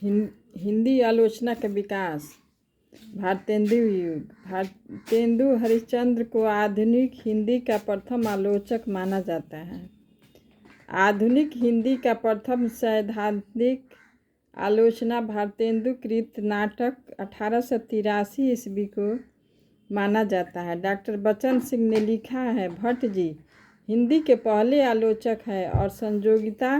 हिंदी आलोचना का विकास। भारतेंदु युग। भारतेंदु हरिश्चंद्र को आधुनिक हिंदी का प्रथम आलोचक माना जाता है। आधुनिक हिंदी का प्रथम सैद्धांतिक आलोचना भारतेंदु कृत नाटक 1883 ईस्वी को माना जाता है। डॉक्टर बच्चन सिंह ने लिखा है, भट्ट जी हिंदी के पहले आलोचक है और संयोगिता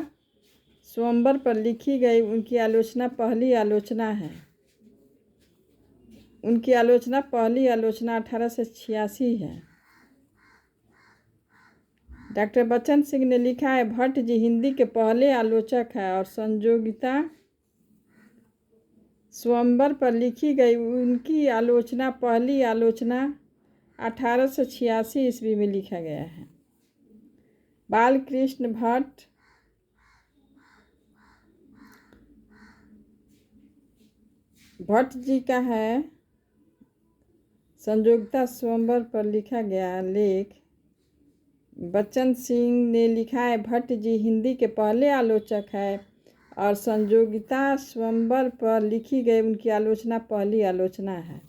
स्वयंवर पर लिखी गई उनकी आलोचना पहली आलोचना है। उनकी आलोचना पहली आलोचना 1886 है। डॉक्टर बच्चन सिंह ने लिखा है, भट्ट जी हिंदी के पहले आलोचक है और संयोगिता स्वयंवर पर लिखी गई उनकी आलोचना पहली आलोचना 1886 ईस्वी में लिखा गया है। बालकृष्ण भट्ट जी का है संयोगिता स्वयंवर पर लिखा गया लेख। बच्चन सिंह ने लिखा है, भट्ट जी हिंदी के पहले आलोचक है और संयोगिता स्वयंवर पर लिखी गई उनकी आलोचना पहली आलोचना है।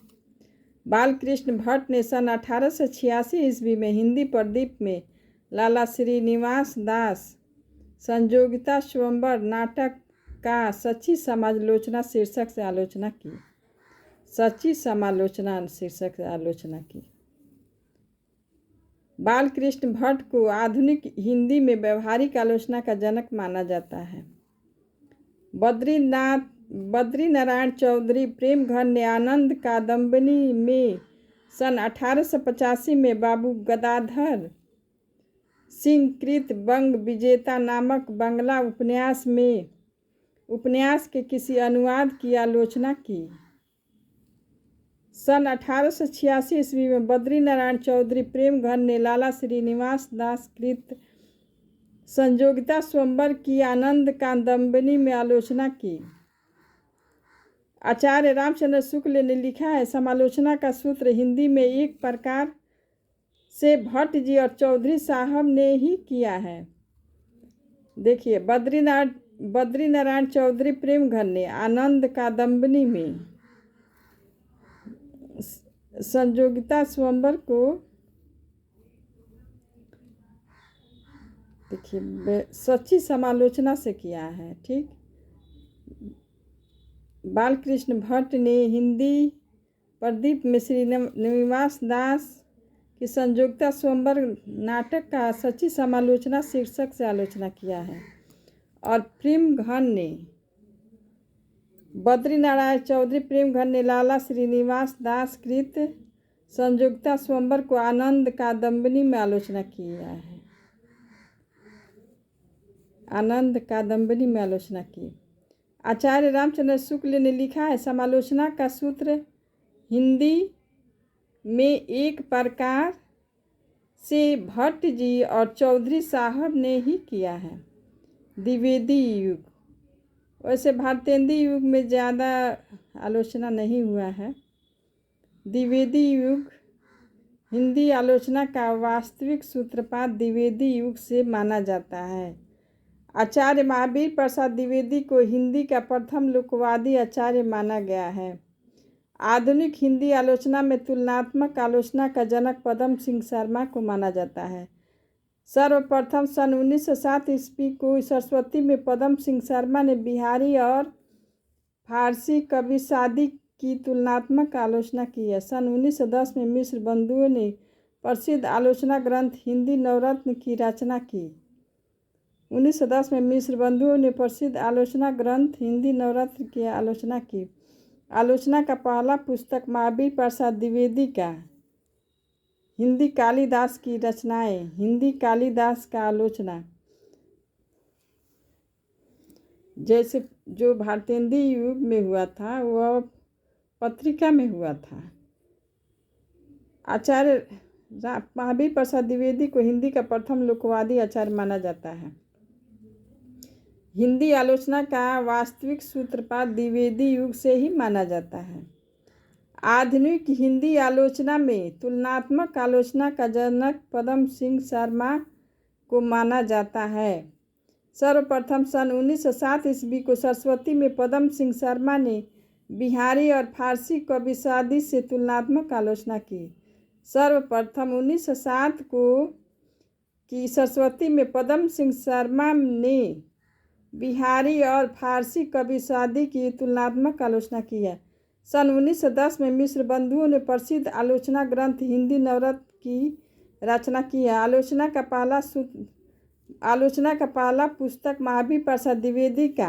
बालकृष्ण भट्ट ने सन 1886 ईस्वी में हिंदी प्रदीप में लाला श्रीनिवास दास संयोगिता स्वयंवर नाटक का सच्ची समालोचना शीर्षक से आलोचना की। सच्ची समालोचना शीर्षक से आलोचना की। बालकृष्ण भट्ट को आधुनिक हिंदी में व्यवहारिक आलोचना का जनक माना जाता है। बद्रीनारायण चौधरी प्रेम घन ने आनंद कादम्बनी में सन 1885 में बाबू गदाधर सिंह कृत बंग विजेता नामक बांग्ला उपन्यास के किसी अनुवाद की आलोचना की। सन 1886 ईस्वी में बद्रीनारायण चौधरी प्रेम घन ने लाला श्रीनिवास दास कृत संयोगिता स्वयंवर की आनंद कादम्बनी में आलोचना की। आचार्य रामचंद्र शुक्ल ने लिखा है, समालोचना का सूत्र हिंदी में एक प्रकार से भट्ट जी और चौधरी साहब ने ही किया है। देखिए, बद्रीनारायण चौधरी प्रेम घन ने आनंद कादम्बनी में संयोगिता स्वयंवर को देखिए सच्ची समालोचना से किया है। ठीक। बालकृष्ण भट्ट ने हिंदी प्रदीप में श्रीनिवास दास की संयोगिता स्वयंवर नाटक का सच्ची समालोचना शीर्षक से आलोचना किया है और प्रेम घन ने बद्रीनारायण चौधरी प्रेम घन ने लाला श्रीनिवास दास कृत संयोगिता स्वयंवर को आनंद कादम्बनी में आलोचना किया है। आनंद कादम्बनी में आलोचना की। आचार्य रामचंद्र शुक्ल ने लिखा है, समालोचना का सूत्र हिंदी में एक प्रकार से भट्ट जी और चौधरी साहब ने ही किया है। द्विवेदी युग। वैसे भारतेंदु युग में ज़्यादा आलोचना नहीं हुआ है। द्विवेदी युग हिंदी आलोचना का वास्तविक सूत्रपात द्विवेदी युग से माना जाता है। आचार्य महावीर प्रसाद द्विवेदी को हिंदी का प्रथम लोकवादी आचार्य माना गया है। आधुनिक हिंदी आलोचना में तुलनात्मक आलोचना का जनक पदम सिंह शर्मा को माना जाता है। सर्वप्रथम सन 1907 ईस्वी को सरस्वती में पदम सिंह शर्मा ने बिहारी और फारसी कवि सादी की तुलनात्मक आलोचना की है। सन 1910 में मिश्र बंधुओं ने प्रसिद्ध आलोचना ग्रंथ हिंदी नवरत्न की रचना की। 1910 में मिश्र बंधुओं ने प्रसिद्ध आलोचना ग्रंथ हिंदी नवरत्न की आलोचना की। आलोचना का पहला पुस्तक महावीर प्रसाद द्विवेदी का हिंदी कालिदास की रचनाएं, हिंदी कालिदास का आलोचना, जैसे जो भारतेंदु युग में हुआ था वह पत्रिका में हुआ था। आचार्य महावीर प्रसाद द्विवेदी को हिंदी का प्रथम लोकवादी आचार्य माना जाता है। हिंदी आलोचना का वास्तविक सूत्रपात द्विवेदी युग से ही माना जाता है। आधुनिक हिंदी आलोचना में तुलनात्मक आलोचना का जनक पदम सिंह शर्मा को माना जाता है। सर्वप्रथम सन 1907 ईस्वी को सरस्वती में पद्म सिंह शर्मा ने बिहारी और फारसी कवि सादी से तुलनात्मक आलोचना की। सर्वप्रथम 1907 को कि सरस्वती में पद्म सिंह शर्मा ने बिहारी और फारसी कवि सादी की तुलनात्मक आलोचना की है। सन 1910 में मिश्र बंधुओं ने प्रसिद्ध आलोचना ग्रंथ हिंदी नवरत्न की रचना की है। आलोचना का पहला पुस्तक महावीर प्रसाद द्विवेदी का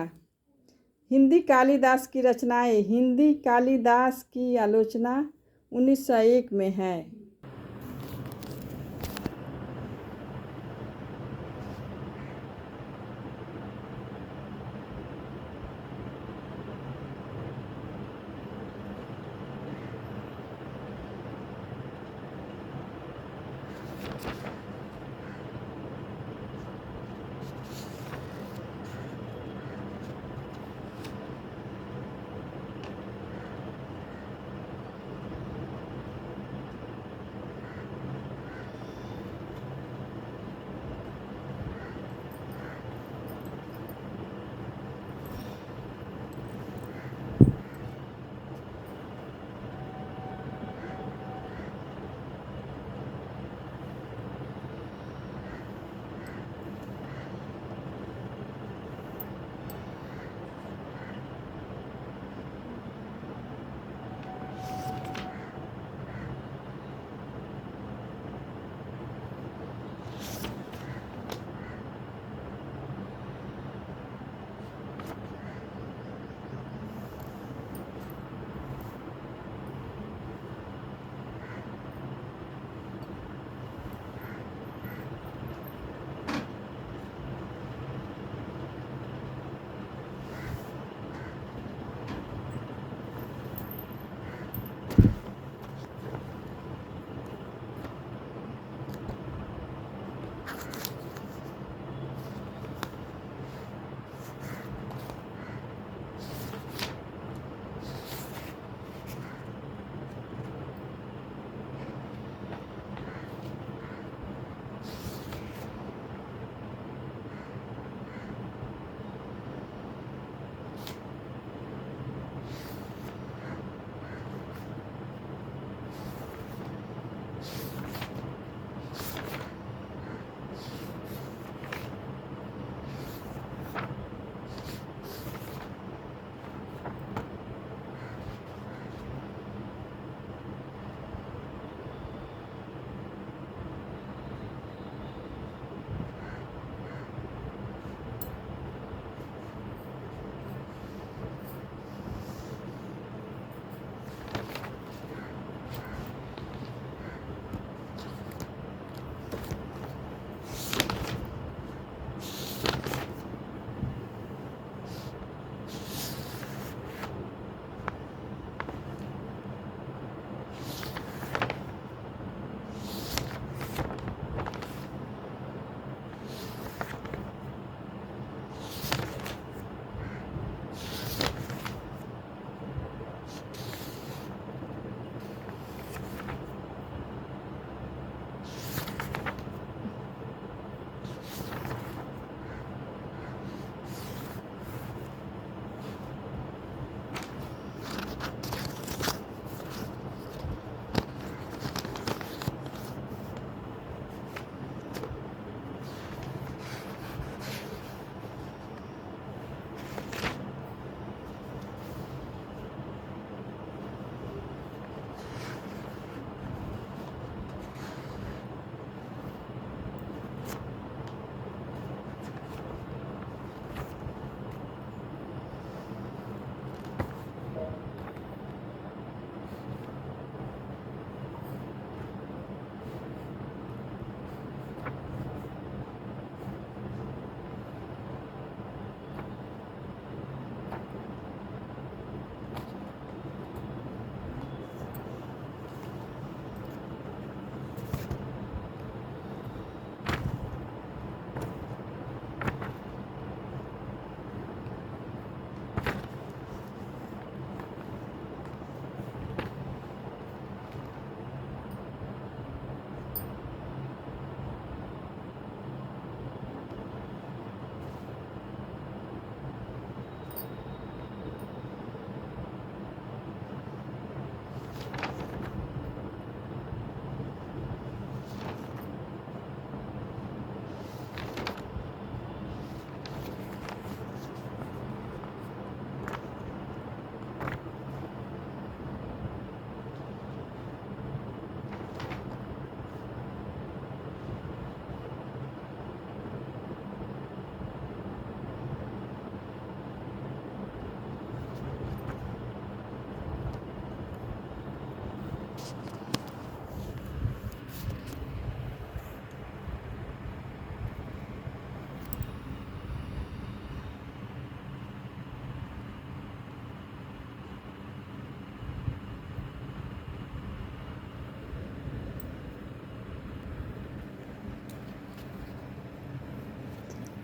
हिंदी कालिदास की रचनाएं हिंदी कालिदास की आलोचना 1901 में है।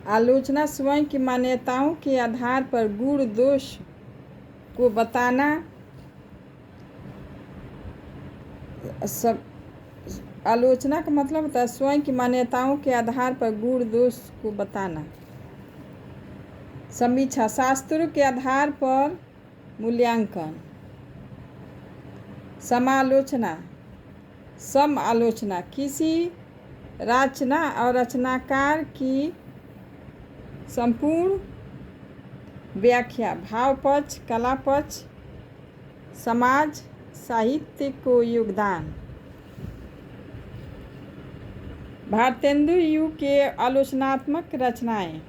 आलोचना स्वयं की मान्यताओं के आधार पर गुण दोष को बताना। सब आलोचना का मतलब होता है स्वयं की मान्यताओं के आधार पर गुण दोष को बताना। समीक्षा शास्त्रों के आधार पर मूल्यांकन। समालोचना सम आलोचना किसी रचना और रचनाकार की संपूर्ण व्याख्या। भाव पक्ष, कला पक्ष, समाज साहित्य को योगदान। भारतेंदु युग के आलोचनात्मक रचनाएं।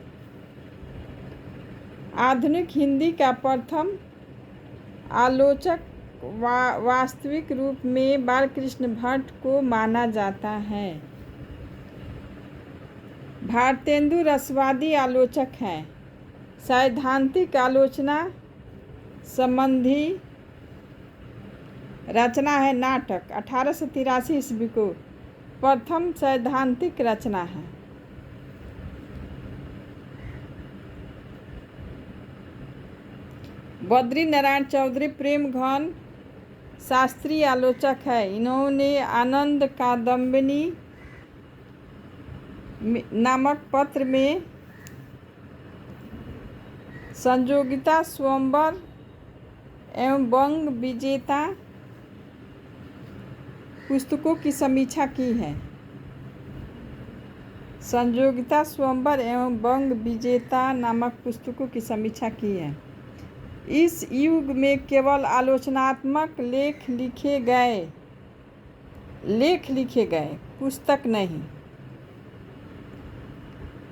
आधुनिक हिंदी का प्रथम आलोचक वास्तविक रूप में बालकृष्ण भट्ट को माना जाता है। भारतेंदु रसवादी आलोचक हैं। सैद्धांतिक आलोचना संबंधी रचना है नाटक। 1883 ईस्वी को प्रथम सैद्धांतिक रचना है। बद्री नारायण चौधरी प्रेम घन शास्त्रीय आलोचक है। इन्होंने आनंद कादम्बिनी नामक पत्र में संयोगिता स्वयंवर एवं बंग विजेता पुस्तकों की समीक्षा की है। संयोगिता स्वयंवर एवं बंग विजेता नामक पुस्तकों की समीक्षा की है। इस युग में केवल आलोचनात्मक लेख लिखे गए, पुस्तक नहीं।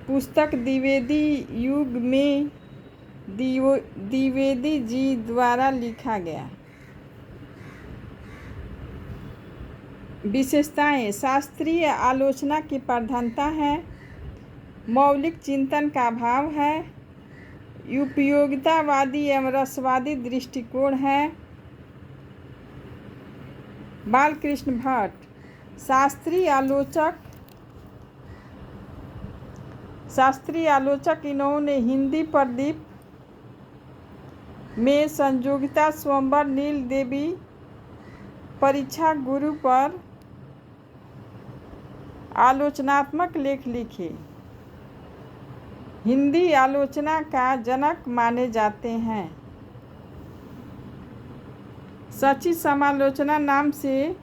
पुस्तक द्विवेदी युग में द्विवेदी जी द्वारा लिखा गया। विशेषताएं शास्त्रीय आलोचना की प्रधानता है। मौलिक चिंतन का अभाव है। उपयोगितावादी एवं रसवादी दृष्टिकोण है। बालकृष्ण भट्ट शास्त्रीय आलोचक इन्होंने हिंदी प्रदीप में संयोगिता स्वयंवर, नील देवी परीक्षा गुरु पर आलोचनात्मक लेख लिखे। हिंदी आलोचना का जनक माने जाते हैं। सची समालोचना नाम से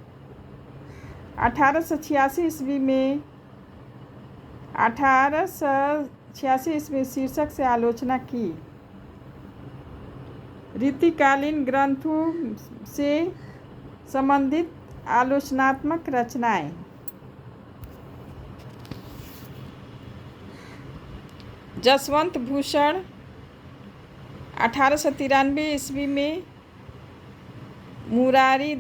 1886 ईस्वी शीर्षक से आलोचना की। रीतिकालीन ग्रंथों से संबंधित आलोचनात्मक रचनाएं। जसवंत भूषण 1893 ईस्वी में मुरारी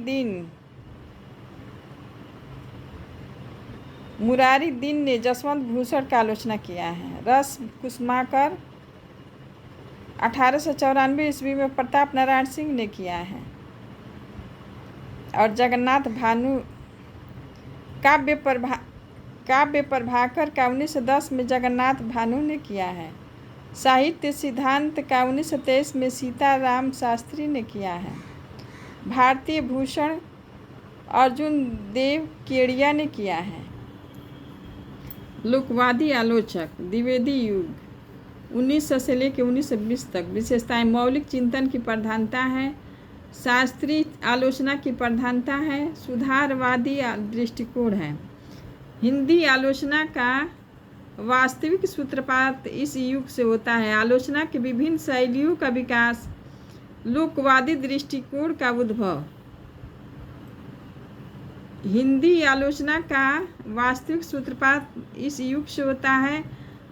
दिन ने जसवंत भूषण का आलोचना किया है। रस कुसुमाकर 1894 ईस्वी में प्रताप नारायण सिंह ने किया है। और जगन्नाथ भानु काव्य प्रभाकर का 1910 में जगन्नाथ भानु ने किया है। साहित्य सिद्धांत का 1923 में सीताराम शास्त्री ने किया है। भारतीय भूषण अर्जुन देव केड़िया ने किया है। लोकवादी आलोचक द्विवेदी युग 1900 से लेकर 1920 तक। विशेषताएं मौलिक चिंतन की प्रधानता है। शास्त्रीय आलोचना की प्रधानता है। सुधारवादी दृष्टिकोण है। हिंदी आलोचना का वास्तविक सूत्रपात इस युग से होता है। आलोचना की विभिन्न शैलियों का विकास। लोकवादी दृष्टिकोण का उद्भव। हिंदी आलोचना का वास्तविक सूत्रपात इस युग से होता है।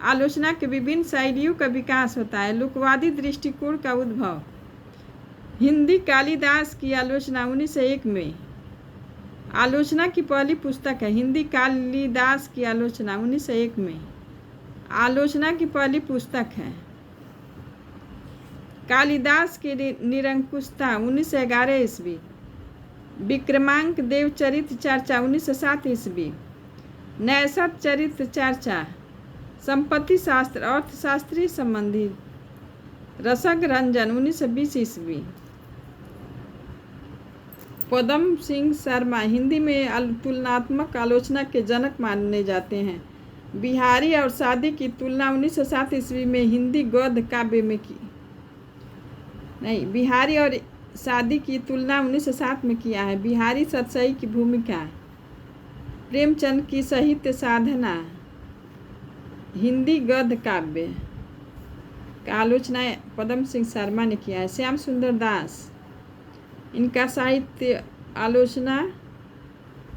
आलोचना के विभिन्न शैलियों का विकास होता है। लोकवादी दृष्टिकोण का उद्भव। हिंदी कालिदास की आलोचना 1901 में। आलोचना की पहली पुस्तक है। हिंदी कालिदास की आलोचना 1901 में आलोचना की पहली पुस्तक है। कालिदास की निरंकुशता 1911 ईस्वी। विक्रमांक देवचरित चर्चा 1907 ईस्वी। नैषध चरित्र चर्चा संपत्ति शास्त्र अर्थशास्त्री संबंधी रसक रंजन 1920 ईस्वी। पदम सिंह शर्मा हिंदी में तुलनात्मक आलोचना के जनक माने जाते हैं। बिहारी और सादी की तुलना 1907 ईस्वी में हिंदी गद्य काव्य में की नहीं बिहारी और सादी की तुलना 1907 में किया है। बिहारी सतसई की भूमिका, प्रेमचंद की साहित्य साधना, हिंदी गद्य काव्य का आलोचना पदम सिंह शर्मा ने किया है। श्याम सुंदर दास, इनका साहित्य आलोचना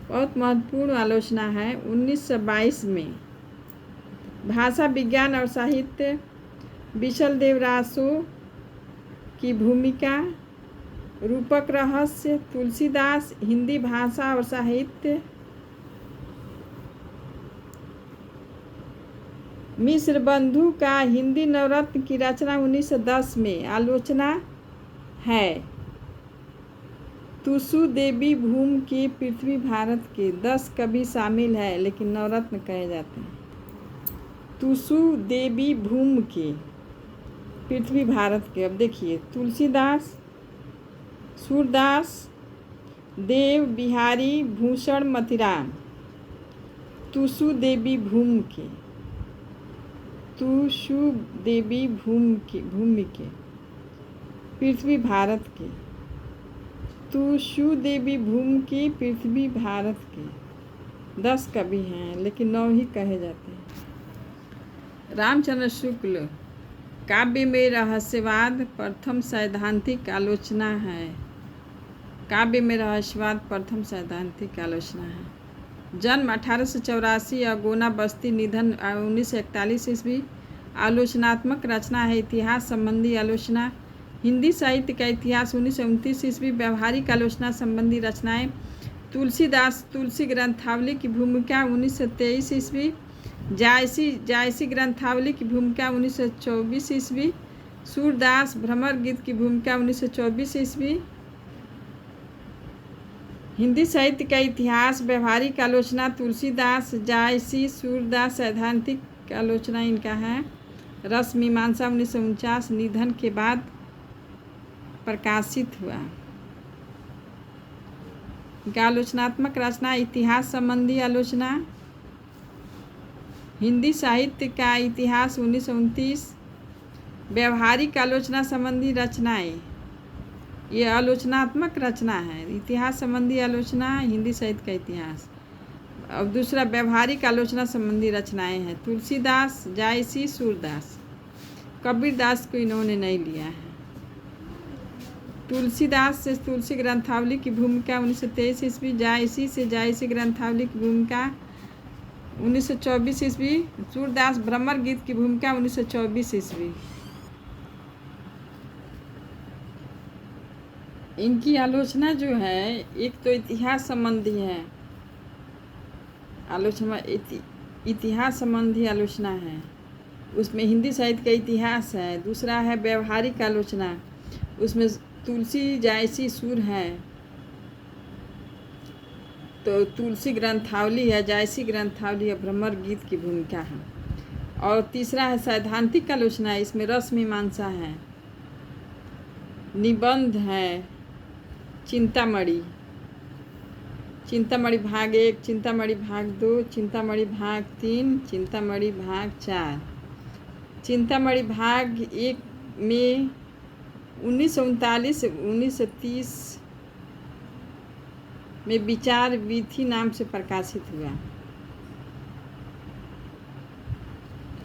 बहुत महत्वपूर्ण आलोचना है 1922 में। भाषा विज्ञान और साहित्य, विशल देव रासो की भूमिका, रूपक रहस्य, तुलसीदास, हिंदी भाषा और साहित्य, मिश्र बंधु का हिंदी नवरत्न की रचना 1910 में आलोचना है। तुसु देवी भूम के पृथ्वी भारत के 10 कवि शामिल है लेकिन नवरत्न कहे जाते हैं। तुसु देवी भूम के पृथ्वी भारत के, अब देखिए तुलसीदास, सूरदास, देव, बिहारी, भूषण, मतिराम। तुसु देवी भूम के, तुसु देवी भूमि के पृथ्वी भारत के, तुसु देवी भूम की पृथ्वी भारत के 10 कवि हैं लेकिन 9 ही कहे जाते हैं। रामचंद्र शुक्ल काव्य में रहस्यवाद प्रथम सैद्धांतिक आलोचना है। काव्य में रहस्यवाद प्रथम सैद्धांतिक आलोचना है। जन्म 1884, अगोना बस्ती, निधन 1941 ईस्वी। आलोचनात्मक रचना है इतिहास संबंधी आलोचना। हिंदी साहित्य का इतिहास 1929 ईस्वी। व्यावहारिक आलोचना संबंधी रचनाएं तुलसीदास, तुलसी ग्रंथावली की भूमिका 1923 ईस्वी। जायसी ग्रंथावली की भूमिका 1924 ईस्वी। सूरदास, भ्रमर गीत की भूमिका 1924 ईस्वी। हिंदी साहित्य का इतिहास, व्यावहारिक आलोचना तुलसीदास, जायसी, सूरदास। सैद्धांतिक आलोचना इनका है रस मीमांसा 1949, निधन के बाद प्रकाशित हुआ। इनका आलोचनात्मक रचना इतिहास संबंधी आलोचना। हिंदी साहित्य का इतिहास 1929। व्यावहारिक आलोचना संबंधी रचनाएं, ये आलोचनात्मक रचना है। इतिहास संबंधी आलोचना, हिंदी साहित्य का इतिहास। और दूसरा व्यावहारिक आलोचना संबंधी रचनाएं हैं तुलसीदास, जायसी, सूरदास। कबीरदास को इन्होंने नहीं लिया है। तुलसीदास से तुलसी ग्रंथावली की भूमिका 1923 ईस्वी। जायसी से जायसी ग्रंथावली की भूमिका 1924 ईस्वी। सूरदास, भ्रमर गीत की भूमिका 1924 ईस्वी। इनकी आलोचना जो है एक तो इतिहास संबंधी है आलोचना, इतिहास संबंधी आलोचना है, उसमें हिंदी साहित्य का इतिहास है। दूसरा है व्यावहारिक आलोचना, उसमें तुलसी, जायसी, सूर है तो तुलसी ग्रंथावली है, जायसी ग्रंथावली है, भ्रमर गीत की भूमिका है। और तीसरा है सैद्धांतिक आलोचना, इसमें रस मीमांसा है, निबंध है, चिंतामणि, चिंतामणि भाग 1, चिंतामणि भाग 2, चिंतामणि भाग 3, चिंतामणि भाग 4। चिंतामणि भाग 1 में 1939 1930 में विचार विधि नाम से प्रकाशित हुआ।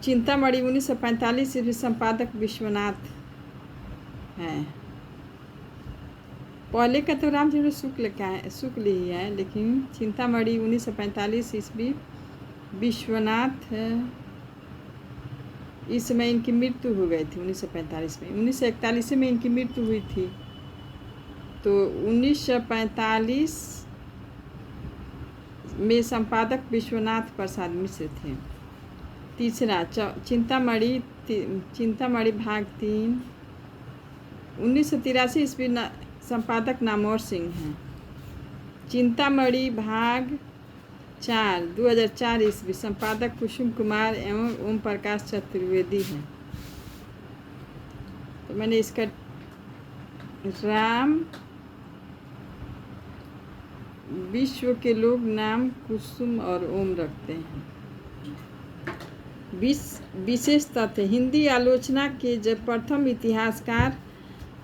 चिंतामणि 1945 ईस्वी, संपादक विश्वनाथ है। पहले का तो रामचंद्र शुक्ल ही है, लेकिन चिंतामणि 1945 ईस्वी विश्वनाथ है। इस समय इनकी मृत्यु हो गई थी 1945 में। 1941 में इनकी मृत्यु हुई थी, तो 1945 में संपादक विश्वनाथ प्रसाद मिश्र थे। तीसरा चिंतामणि भाग 3 1983 ईस्वी, संपादक नामोर सिंह हैं। चिंतामणि भाग 4 2004 ईस्वी। संपादक कुसुम कुमार एवं ओम प्रकाश चतुर्वेदी हैं। तो मैंने इसका राम विश्व के लोग नाम कुसुम और ओम रखते हैं। विशेष तथ्य। हिंदी आलोचना के जब प्रथम इतिहासकार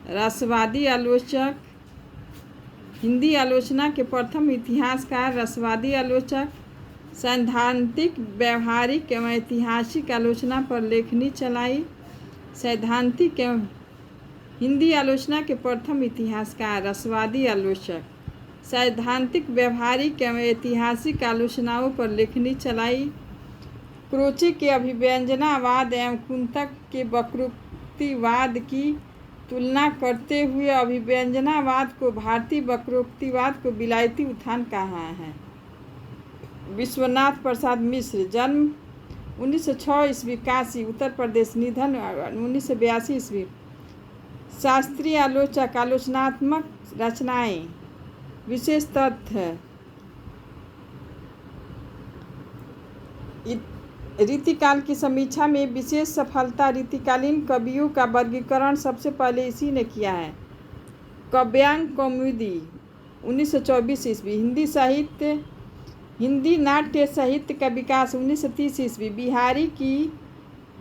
रसवादी आलोचक हिंदी आलोचना के प्रथम इतिहासकार रसवादी आलोचक सैद्धांतिक व्यवहारिक एवं ऐतिहासिक आलोचना पर लेखनी चलाई। सैद्धांतिक एवं हिंदी आलोचना के प्रथम इतिहासकार रसवादी आलोचक सैद्धांतिक व्यवहारिक एवं ऐतिहासिक आलोचनाओं पर लेखनी चलाई। क्रोचे के अभिव्यंजनावाद एवं कुंतक के वक्रोक्तिवाद की तुलना करते हुए अभिव्यंजनावाद को भारतीय वक्रोक्तिवाद को विलायती उत्थान कहा है। विश्वनाथ प्रसाद मिश्र, जन्म 1906 ईस्वी, काशी उत्तर प्रदेश, निधन 1982 ईस्वी। शास्त्रीय आलोचक। आलोचनात्मक रचनाएं। विशेष तथ्य। रीतिकाल की समीक्षा में विशेष सफलता। रीतिकालीन कवियों का वर्गीकरण सबसे पहले इसी ने किया है। काव्यांग कौमुदी 1924 ईस्वी। हिंदी साहित्य। हिंदी नाट्य साहित्य का विकास 1930 ईस्वी। बिहारी की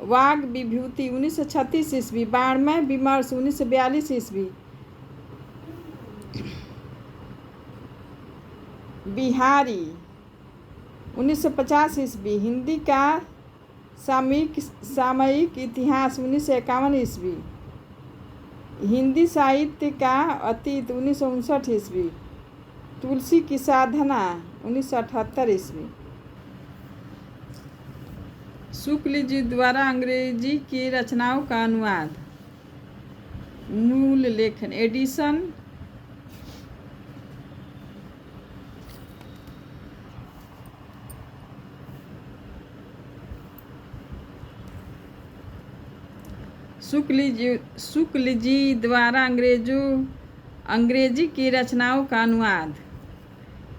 वाग विभूति 1936 ईस्वी। वाङ्मय विमर्श 1942 ईस्वी। बिहारी 1950 ईस्वी। हिंदी का सामयिक इतिहास 1951 ईस्वी। हिंदी साहित्य का अतीत 1959 ईस्वी। तुलसी की साधना 1978 ईस्वी। शुक्ल जी द्वारा अंग्रेजी की रचनाओं का अनुवाद। मूल लेखन। एडिशन। शुक्ल जी द्वारा अंग्रेजी की रचनाओं का अनुवाद।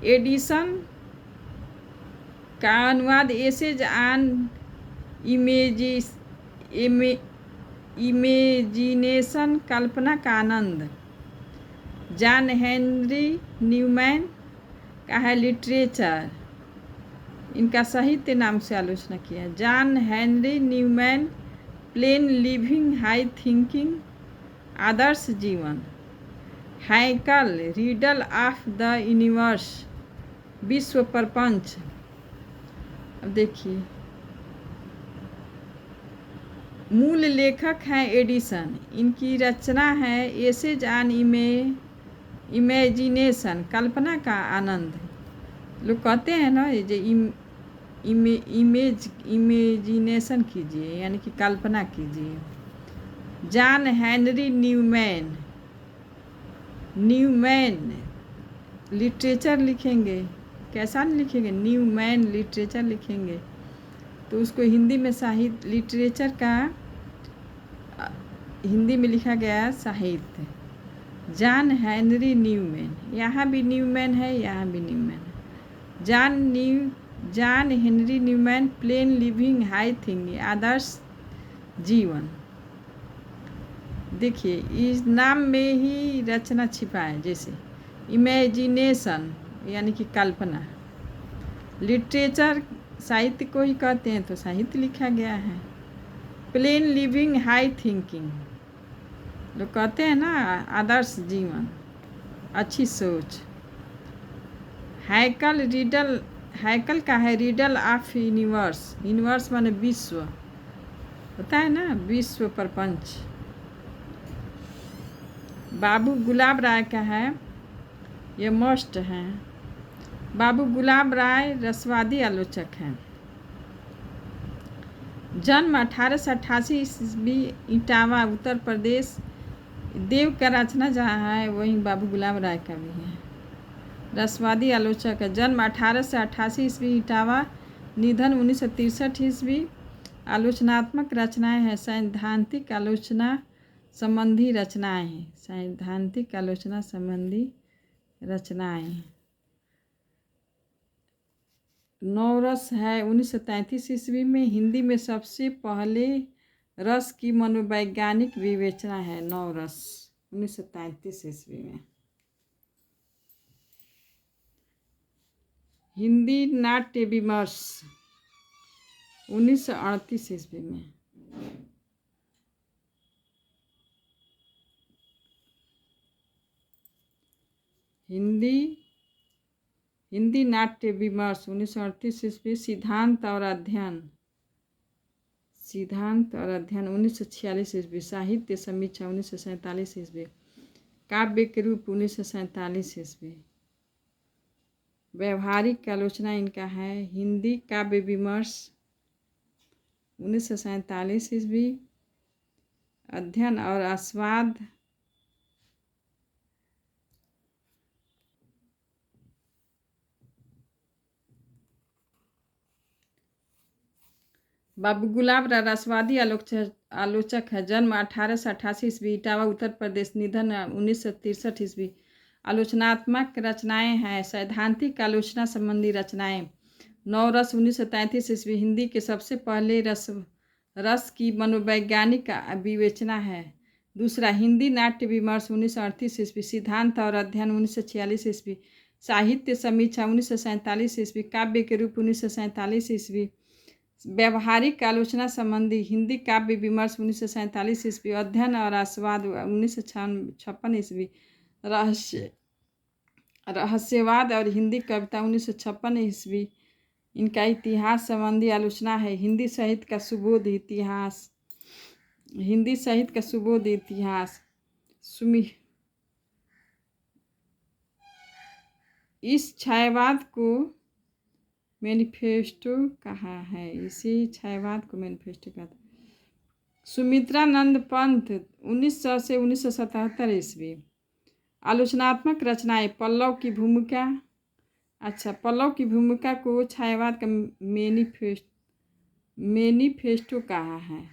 एडिशन का अनुवाद। एसेज ऑन इमेजिनेशन, कल्पना का आनंद। जॉन हेनरी न्यूमैन का है लिटरेचर। इनका साहित्य नाम से आलोचना किया। John Henry Newman, plain living, high thinking, आदर्श जीवन। Haeckel, riddle of the universe, विश्व प्रपंच। अब देखिए, मूल लेखक हैं एडिशन। इनकी रचना है एसेज ऑन इमेजिनेशन, कल्पना का आनंद। लोग कहते हैं ना ये जो इमेजिनेशन कीजिए, यानी कि कल्पना कीजिए। जॉन हेनरी न्यूमैन लिटरेचर लिखेंगे, कैसा लिखेंगे? न्यूमैन लिटरेचर लिखेंगे तो उसको हिंदी में साहित्य, लिटरेचर का हिंदी में लिखा गया साहित्य। जॉन हेनरी न्यूमैन, यहाँ भी न्यूमैन है, यहाँ भी न्यूमैन है। John Henry Newman, plain living, high thinking, आदर्श जीवन। देखिए, इस नाम में ही रचना छिपा है। जैसे इमेजिनेशन यानी कि कल्पना, लिटरेचर साहित्य को ही कहते हैं, तो साहित्य लिखा गया है। प्लेन लिविंग, हाई थिंकिंग, लोग कहते हैं ना आदर्श जीवन, अच्छी सोच। हैकल का है रिडल ऑफ यूनिवर्स। यूनिवर्स माने विश्व होता है ना, विश्व प्रपंच। बाबू गुलाब राय का है, ये मस्ट हैं। बाबू गुलाब राय रसवादी आलोचक हैं। जन्म 1888 ईस्वी, इटावा उत्तर प्रदेश। देव का रचना जहाँ है वहीं बाबू गुलाब राय का भी है। रसवादी आलोचक है। जन्म 1888 ईस्वी, इटावा, निधन 1963 ईस्वी। आलोचनात्मक रचनाएं हैं। सैद्धांतिक आलोचना संबंधी रचनाएं हैं। सैद्धांतिक आलोचना संबंधी रचनाएं। नवरस है 1933 ईस्वी में। हिंदी में सबसे पहले रस की मनोवैज्ञानिक विवेचना है नवरस 1933 ईस्वी में। हिंदी नाट्य विमर्श 1938 ईस्वी में। हिंदी नाट्य विमर्श 1938 ईस्वी। सिद्धांत और अध्ययन 1946 ईस्वी। साहित्य समीक्षा 1947 ईस्वी। काव्य के रूप 1947 ईस्वी। व्यवहारिक आलोचना इनका है हिंदी काव्य विमर्श 1947 ईस्वी। अध्ययन और आस्वाद बाबू गुलाब राय रसवादी आलोचक है। जन्म 1888 ईस्वी इटावा उत्तर प्रदेश। निधन 1963 ईस्वी। आलोचनात्मक रचनाएं हैं सैद्धांतिक आलोचना संबंधी रचनाएं। नवरस 1933 ईस्वी हिंदी के सबसे पहले रस की मनोवैज्ञानिक विवेचना है। दूसरा हिंदी नाट्य विमर्श 1938 ईस्वी। सिद्धांत और अध्ययन 1946 ईस्वी। साहित्य समीक्षा 1947 ईस्वी। काव्य के रूप 1947 ईस्वी। व्यवहारिक आलोचना संबंधी हिंदी काव्य विमर्श 1947 ईस्वी। अध्ययन और आस्वाद 1956 ईस्वी। रहस्यवाद और हिंदी कविता 1956 ईस्वी। इनका इतिहास संबंधी आलोचना है हिंदी साहित्य का सुबोध इतिहास। हिंदी साहित्य का सुबोध इतिहास। इस छायावाद को मैनिफेस्टो कहा है। इसी छायावाद को मैनिफेस्टो कहते हैं। सुमित्रानंद पंत 1900 से 1977 ईस्वी। आलोचनात्मक रचनाएं पल्लव की भूमिका। पल्लव की भूमिका को छायावाद का मैनिफेस्टो कहा है।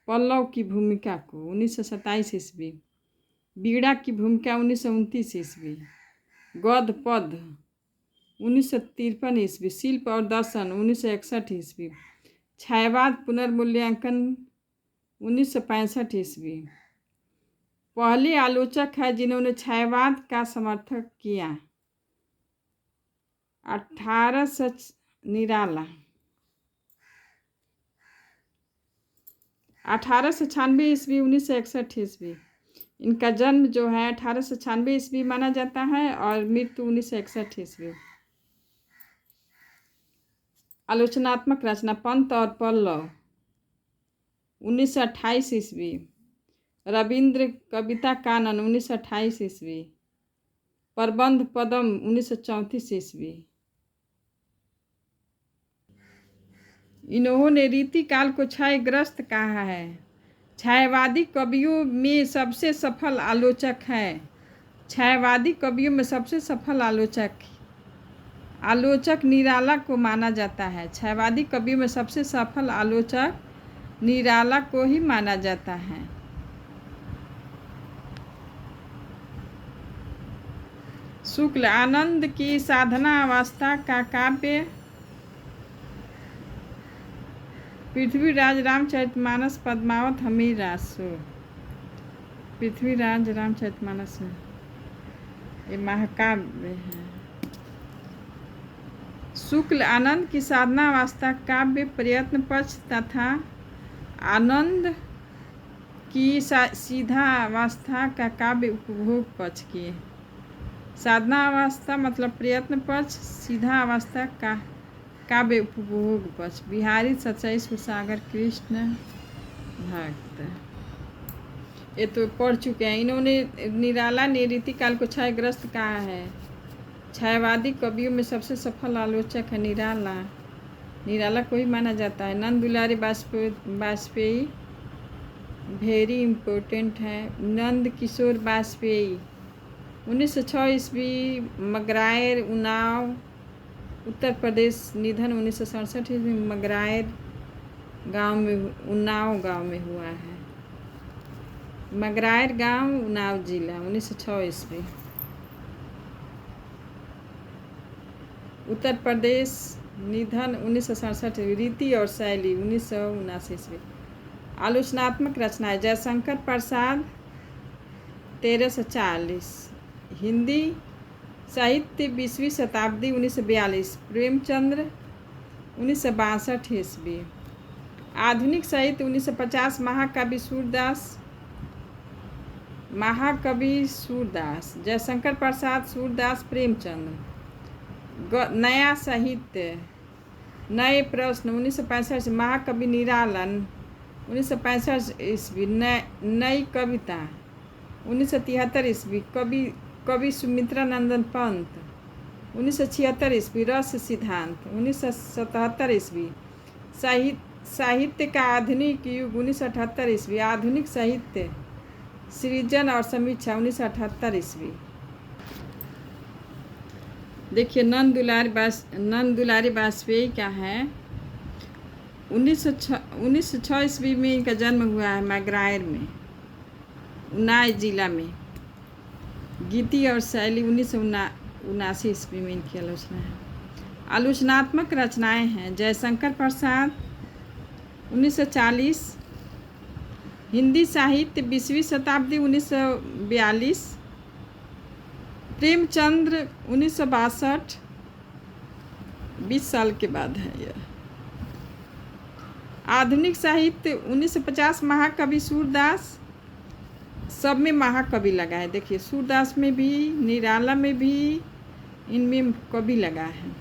पल्लव की भूमिका को 1927 ईस्वी। बीड़ा की भूमिका 1929 ईस्वी। गद्य पद 1953 ईस्वी। शिल्प और दर्शन 1961 ईस्वी। छायावाद पुनर्मूल्यांकन 1965 ईस्वी। पहले आलोचक है जिन्होंने छायावाद का समर्थन किया। 1896 ईस्वी 1961 ईस्वी। इनका जन्म जो है 1896 ईस्वी माना जाता है और मृत्यु 1961 ईस्वी। आलोचनात्मक रचना पंत और पल्लव 1928 ईस्वी। रविंद्र कविता कानन 1928 ईस्वी। प्रबंध पदम 1934 ईस्वी। इन्होंने रीतिकाल को छायाग्रस्त कहा है। छायावादी कवियों में सबसे सफल आलोचक है। छायावादी कवियों में सबसे सफल आलोचक निराला को माना जाता है। छायावादी कवियों में सबसे सफल आलोचक निराला को ही माना जाता है। शुक्ल आनंद की साधना अवस्था का काव्य पृथ्वीराज रामचरितमानस पद्मावत हमीर रासो। पृथ्वीराज रामचरितमानस ये महाकाव्य है। शुक्ल आनंद की साधना अवस्था काव्य प्रयत्न पक्ष तथा आनंद की सीधा अवस्था का काव्य उपभोग पक्ष की। साधना अवस्था मतलब प्रयत्न पक्ष, सीधा अवस्था का काव्य उपभोग पक्ष। बिहारी सच्चाई सुसागर कृष्ण भक्त ये तो पढ़ चुके हैं। इन्होंने निराला ने रीतिकाल को छायाग्रस्त कहा है। छायावादी कवियों में सबसे सफल आलोचक है निराला को ही माना जाता है। नंद दुलारी वाजपेयी वेरी इम्पोर्टेंट है। नंद किशोर वाजपेयी 1906 ईस्वी। मगरायर उन्नाव उत्तर प्रदेश। निधन 1967 ईस्वी। मगरायर गांव में उन्नाव गांव में हुआ है। मगरायर गांव उन्नाव जिला 1906 ईस्वी उत्तर प्रदेश। निधन 1967, रीति और शैली 1979। आलोचनात्मक रचनाएं जयशंकर प्रसाद 1340। हिंदी साहित्य 20वीं शताब्दी 1942, प्रेमचंद्र 1962 ईस्वी। आधुनिक साहित्य 1950, महाकवि सूरदास, जयशंकर प्रसाद, सूरदास, प्रेमचंद्र। नया साहित्य, नए प्रश्न 1965, महाकवि निराला 1965 ईस्वी। नई कविता 1973 ईस्वी, कवि सुमित्रा नंदन पंत 1976 ईस्वी। रस सिद्धांत 1977 ईस्वी। साहित्य का आधुनिक युग 1978 ईस्वी। आधुनिक साहित्य सृजन और समीक्षा 1978 ईस्वी। देखिए नंद दुलारी बाजपेयी क्या है, 1906 ईस्वी में इनका जन्म हुआ है मैग्रायर में, उन्नाव जिला में। गीति और शैली 1979 ईस्वी में इनकी आलोचना है। आलोचनात्मक रचनाएं हैं जयशंकर प्रसाद 1940। हिंदी साहित्य 20वीं शताब्दी 1942। प्रेमचंद्र 1962, 20 साल के बाद है यह। आधुनिक साहित्य 1950, महाकवि सूरदास। सब में महाकवि लगा है, देखिए सूरदास में भी, निराला में भी, इनमें कवि लगा है।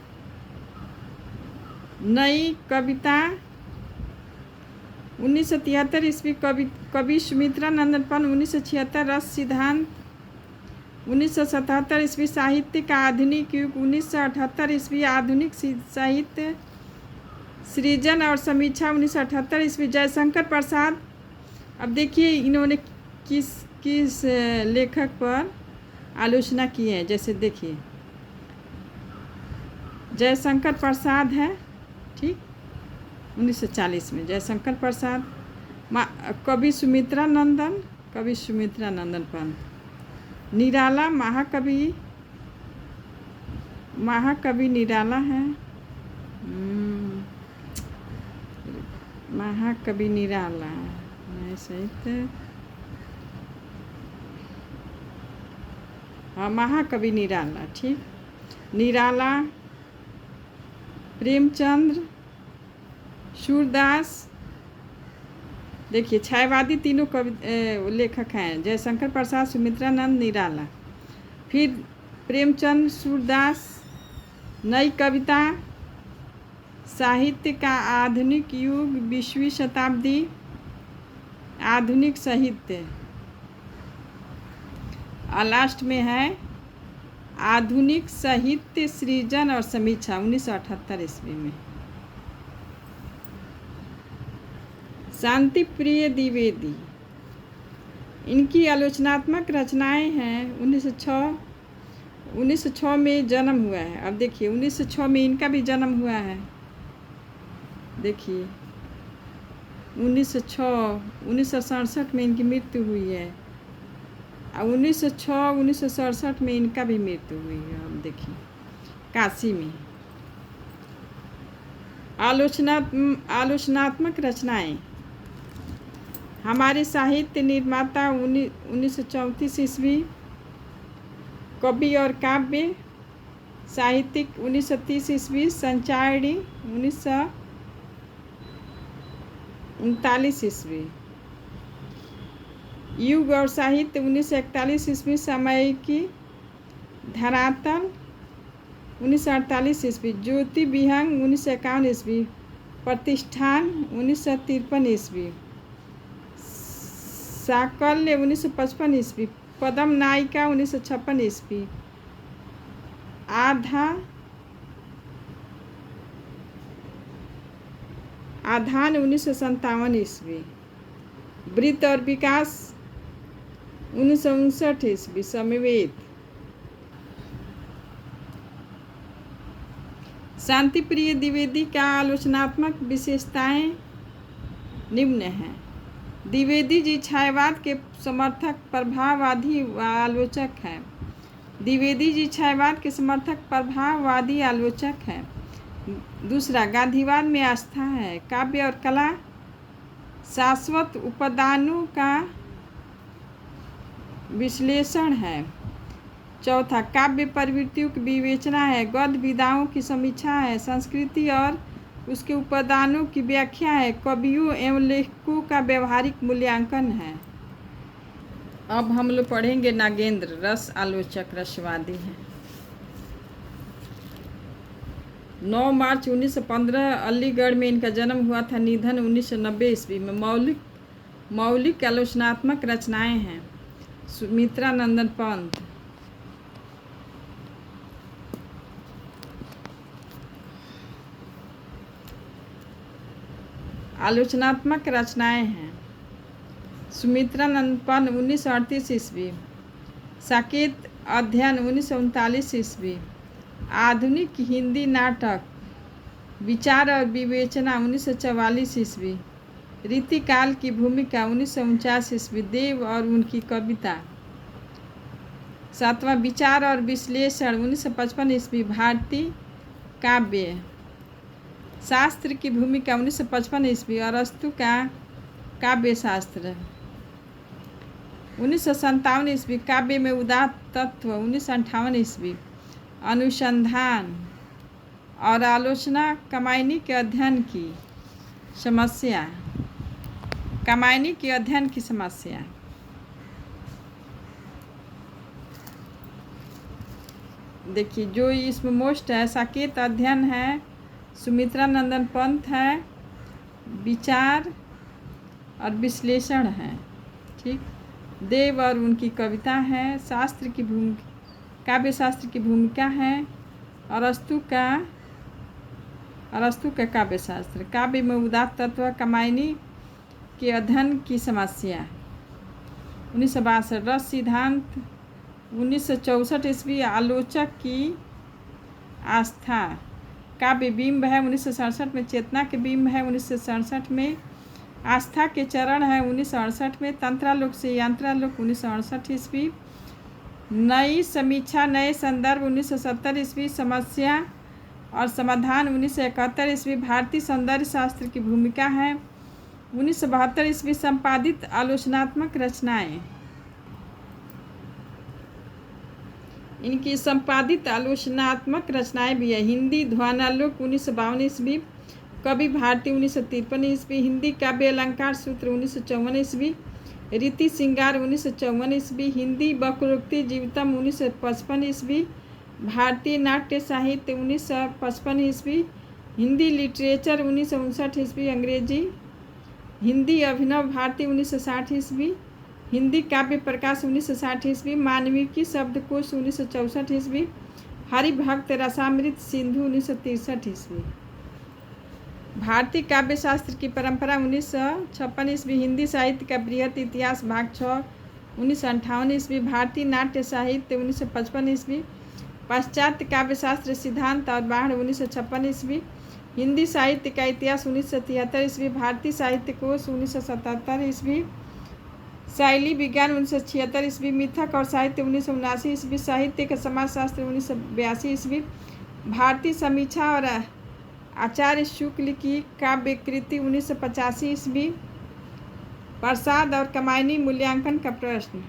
नई कविता 1973 ईस्वी, कवि सुमित्रा नंदन पंत 1976। रस सिद्धांत 1977 ईस्वी। साहित्य का आधुनिक युग 1978 ईस्वी। आधुनिक साहित्य सृजन और समीक्षा 1978 ईस्वी। जयशंकर प्रसाद, अब देखिए इन्होंने किस लेखक पर आलोचना की है, जैसे देखिए जयशंकर प्रसाद है, ठीक, 1940 में जयशंकर प्रसाद। कवि सुमित्रा नंदन पंत। निराला महाकवि निराला है, महाकवि निराला है साहित्य, हाँ महाकवि निराला, ठीक। निराला, प्रेमचंद्र, सूरदास। देखिए छायावादी तीनों लेखक हैं, जयशंकर प्रसाद, सुमित्रा नंद, निराला। फिर प्रेमचंद्र, सूरदास। नई कविता, साहित्य का आधुनिक युग 20वीं शताब्दी। आधुनिक साहित्य, और लास्ट में है आधुनिक साहित्य सृजन और समीक्षा 1978 ईस्वी में। शांति प्रिय द्विवेदी, इनकी आलोचनात्मक रचनाएं हैं। 1906 में जन्म हुआ है। अब देखिए 1906 में इनका भी जन्म हुआ है, देखिए 1967 में इनकी मृत्यु हुई है, और 1967 में इनका भी मृत्यु हुई है। अब देखिए काशी में। आलोचनात्मक रचनाएं, हमारे साहित्य निर्माता 1934 ईस्वी। कवि और काव्य साहित्यिक 1930 ईस्वी। संचारणी 1939 ईस्वी। युग और साहित्य 1941 ईस्वी। सामयिकी धरातल 1948 ईस्वी। ज्योति विहंग 1951 ईस्वी। प्रतिष्ठान 1953 ईस्वी। साकल्य 1955 ईस्वी। पद्म नायिका 1956 ईस्वी। आधान 1957 ईस्वी। वृत्त और विकास 1959 ईस्वी। समवेत। शांति प्रिय द्विवेदी का आलोचनात्मक विशेषताएं निम्न हैं। द्विवेदी जी छायावाद के समर्थक, प्रभाववादी आलोचक हैं। द्विवेदी जी छायावाद के समर्थक, प्रभाववादी आलोचक हैं। दूसरा, गांधीवाद में आस्था है। काव्य और कला शाश्वत उपादानों का विश्लेषण है। चौथा, काव्य प्रवृत्तियों की विवेचना है। गद्य विधाओं की समीक्षा है। संस्कृति और उसके उपादानों की व्याख्या है। कवियों एवं लेखकों का व्यवहारिक मूल्यांकन है। अब हम लोग पढ़ेंगे नागेंद्र, रस आलोचक, रसवादी हैं। 9 मार्च 1915 अलीगढ़ में इनका जन्म हुआ था। निधन 1990 ईस्वी में। मौलिक आलोचनात्मक रचनाएं हैं। सुमित्रा नंदन पंत। आलोचनात्मक रचनाएं हैं। सुमित्रा नंदन पंत 1938 ईस्वी। साकेत अध्ययन 1939 ईस्वी। आधुनिक हिंदी नाटक विचार और विवेचना 1944 ईस्वी। रीतिकाल की भूमिका 1949 ईस्वी। देव और उनकी कविता। 7वां, विचार और विश्लेषण 1955 ईस्वी। भारतीय काव्य शास्त्र की भूमिका 1955 ईस्वी। अरस्तु का काव्य शास्त्र 1957 ईस्वी। काव्य में उदात्त तत्व 1958 ईस्वी। अनुसंधान और आलोचना कमायनी के अध्ययन की समस्या। कमायनी के अध्ययन की समस्या। देखिए, जो इसमें मोस्ट है, साकेत अध्ययन है। सुमित्रा नंदन पंत है। विचार और विश्लेषण है। ठीक। देव और उनकी कविता है। शास्त्र की भूमिका, काव्य शास्त्र की भूमिका है। अरस्तु का काव्य शास्त्र। काव्य में उदात्त तत्व, कमायनी के अध्ययन की समस्या 1962। रस सिद्धांत 1964 ईस्वी। आलोचक की आस्था। काव्य बिंब है 1967 में। चेतना के बिंब है 1967 में। आस्था के चरण है 1968 में। तंत्रालोक से यंत्रालोक 1968 ईस्वी। नई समीक्षा, नए संदर्भ 1970 ईस्वी। समस्या और समाधान 1971 ईस्वी। भारतीय सौंदर्य शास्त्र की भूमिका है 1972 ईस्वी। संपादित आलोचनात्मक रचनाएं। इनकी संपादित आलोचनात्मक रचनाएं भी है। हिंदी ध्वानालोक 1952 ईस्वी। कवि भारती 1953 ईस्वी। हिंदी काव्य अलंकार सूत्र 1954 ईस्वी। रीति श्रृंगार 1954 ईस्वी। हिंदी वक्रोक्ति जीवितम 1955 ईस्वी। भारतीय नाट्य साहित्य 1955 ईस्वी। हिंदी लिटरेचर 1959 ईस्वी। अंग्रेजी हिंदी अभिनव भारती 1960 ईस्वी। हिंदी काव्य प्रकाश 1960 ईस्वी। मानविकी शब्दकोश 1964 ईस्वी। हरिभक्त रसामृत सिंधु 1963 ईस्वी। भारतीय काव्य शास्त्र की परंपरा 1956 ईस्वी। हिंदी साहित्य का बृहत इतिहास भाग 6 1958 ईस्वी। भारतीय नाट्य साहित्य 1955 ईस्वी। पाश्चात्य काव्य शास्त्र सिद्धांत और बाढ़ 1956 ईस्वी। हिंदी साहित्य का इतिहास 1973 ईस्वी। भारतीय साहित्य कोश 1977 ईस्वी। शैली विज्ञान 1976 ईस्वी। मिथक और साहित्य 1979 ईस्वी। साहित्य का समाजशास्त्र 1982 ईस्वी। भारतीय समीक्षा और आचार्य शुक्ल की काव्य कृति 1985 ईस्वी। प्रसाद और कमायनी मूल्यांकन का प्रश्न।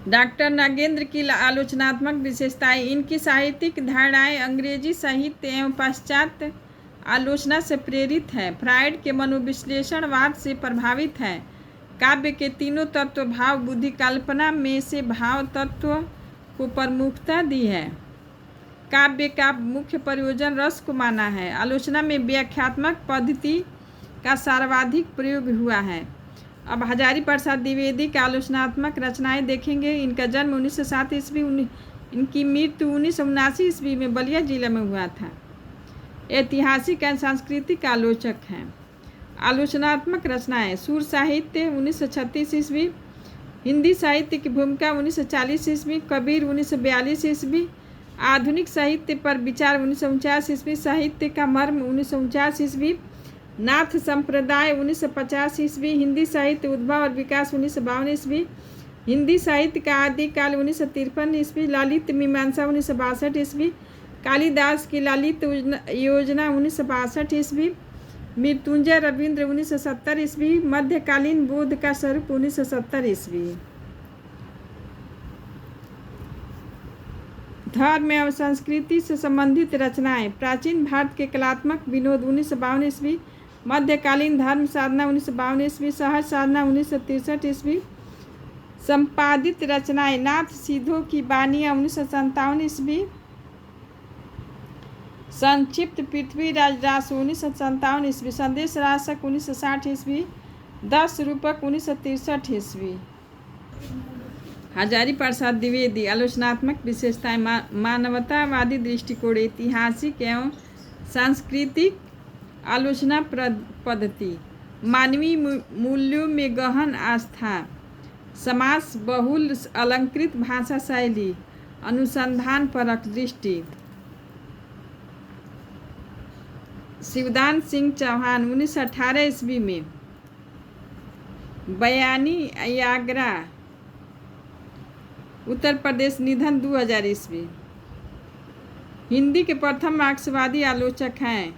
डॉक्टर नागेंद्र की आलोचनात्मक विशेषताएं। इनकी साहित्यिक धारणाएं अंग्रेजी साहित्य एवं पाश्चात्य आलोचना से प्रेरित है। फ्रायड के मनोविश्लेषणवाद से प्रभावित है। काव्य के तीनों तत्व भाव, बुद्धि, कल्पना में से भाव तत्व को प्रमुखता दी है। काव्य का मुख्य प्रयोजन रस को माना है। आलोचना में व्याख्यात्मक पद्धति का सर्वाधिक प्रयोग हुआ है। अब हजारी प्रसाद द्विवेदी की आलोचनात्मक रचनाएं देखेंगे। इनका जन्म 1907 ईस्वी। इनकी मृत्यु 1979 ईस्वी में बलिया जिला में हुआ था। ऐतिहासिक एवं सांस्कृतिक आलोचक हैं। आलोचनात्मक रचनाएं। सुर साहित्य 1936 ईस्वी। हिंदी साहित्य की भूमिका 1940 ईस्वी। कबीर 1942 ईस्वी। आधुनिक साहित्य पर विचार 1949 ईस्वी। साहित्य का मर्म 1949 ईस्वी। नाथ संप्रदाय 1950 ईस्वी। हिंदी साहित्य उद्भव और विकास 1952 ईस्वी। हिंदी साहित्य का आदिकाल 1953 ईस्वी। ललित मीमांसा 1962 ईस्वी। कालिदास की ललित योजना 1962 ईस्वी, मृत्युंजय रविंद्र 1970 ईस्वी, मध्यकालीन बोध का स्वरूप 1970 ईस्वी। धर्म एवं संस्कृति से संबंधित रचनाएं, प्राचीन भारत के कलात्मक विनोद 1952 ईस्वी, मध्यकालीन धर्म साधना 1952 ईस्वी, सहज साधना 1963 ईस्वी। संपादित रचनाएं, नाथ सीधों की बानियाँ 1957 ईस्वी, संक्षिप्त पृथ्वीराज रास 1957 ईस्वी, संदेश रासक 1960 ईस्वी, 10 रूपक 1963 ईस्वी। हजारी प्रसाद द्विवेदी, आलोचनात्मक विशेषताएं, मानवतावादी दृष्टिकोण, ऐतिहासिक एवं सांस्कृतिक आलोचना पद्धति, मानवीय मूल्यों में गहन आस्था, समास बहुल अलंकृत भाषा शैली, अनुसंधान परक दृष्टि। शिवदान सिंह चौहान 1918 ईस्वी में, बयानी आगरा उत्तर प्रदेश, निधन 2000 ईस्वी। हिंदी के प्रथम मार्क्सवादी आलोचक हैं।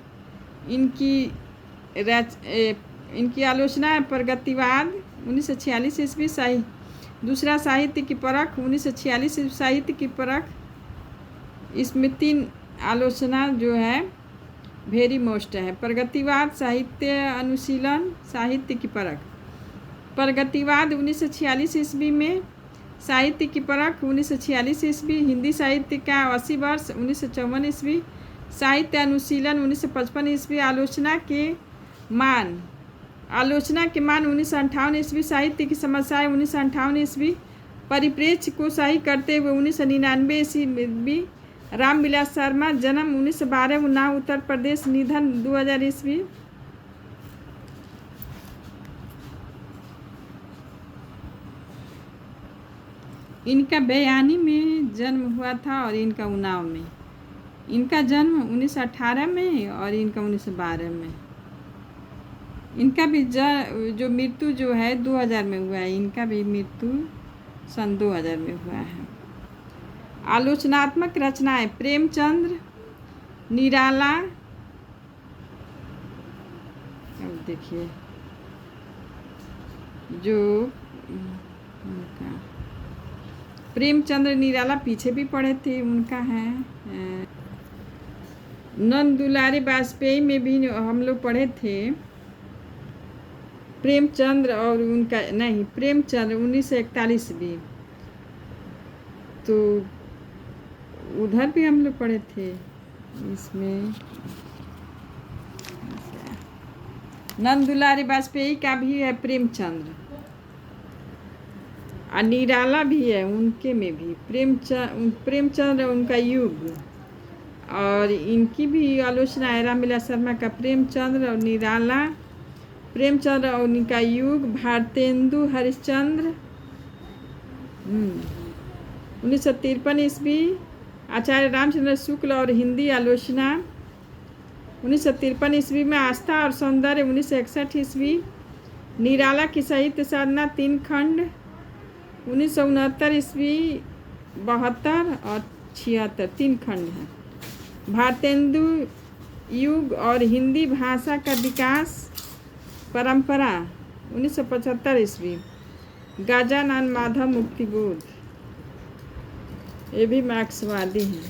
इनकी आलोचना है प्रगतिवाद 1946 ईस्वी, दूसरा साहित्य की परख 1946 ईस्वी, साहित्य की परख। इसमें 3 आलोचना जो है वेरी मोस्ट है। प्रगतिवाद, साहित्य अनुशीलन, साहित्य की परख। प्रगतिवाद 1946 ईस्वी में, साहित्य की परख 1946 ईस्वी, हिंदी साहित्य का 80 वर्ष 1954 ईस्वी, साहित्य अनुशीलन 1955 ईस्वी, आलोचना के मान 1958 ईस्वी, साहित्य की समस्याएं 1958 ईस्वी, परिप्रेक्ष्य को सही करते हुए 1999 ईस्वी। रामविलास शर्मा, जन्म 1912, उन्नाव उत्तर प्रदेश, निधन 2000 ईस्वी। इनका बयानी में जन्म हुआ था और इनका उन्नाव में। इनका जन्म 1918 में और इनका 1912 में। इनका भी जो मृत्यु जो है 2000 में हुआ है। इनका भी मृत्यु सन 2000 में हुआ है। आलोचनात्मक रचनाएं, प्रेमचंद्र, निराला, अब देखिए जो उनका प्रेमचंद्र निराला पीछे भी पढ़े थे, उनका है। नंद दुलारे वाजपेयी में भी हम लोग पढ़े थे। प्रेमचंद्र और उनका नहीं, प्रेमचंद्र 1941 भी, तो उधर भी हम लोग पढ़े थे। इसमें नंद दुलारे वाजपेयी का भी है प्रेमचंद्र, और निराला भी है उनके में भी प्रेमचंद्र उनका युग, और इनकी भी आलोचना है रामविलास शर्मा का प्रेमचंद्र और निराला, प्रेमचंद्र और उनका युग, भारतेंदु हरिश्चंद्र 1953 ईस्वी, आचार्य रामचंद्र शुक्ल और हिंदी आलोचना 1953 ईस्वी में, आस्था और सौंदर्य 1961 ईस्वी, निराला की साहित्य साधना 3 खंड 1969 ईस्वी, 72 और 76 3 खंड हैं। भारतेंदु युग और हिंदी भाषा का विकास परंपरा 1975 ईस्वी, गजानन माधव मुक्तिबोध, ये भी मार्क्सवादी हैं।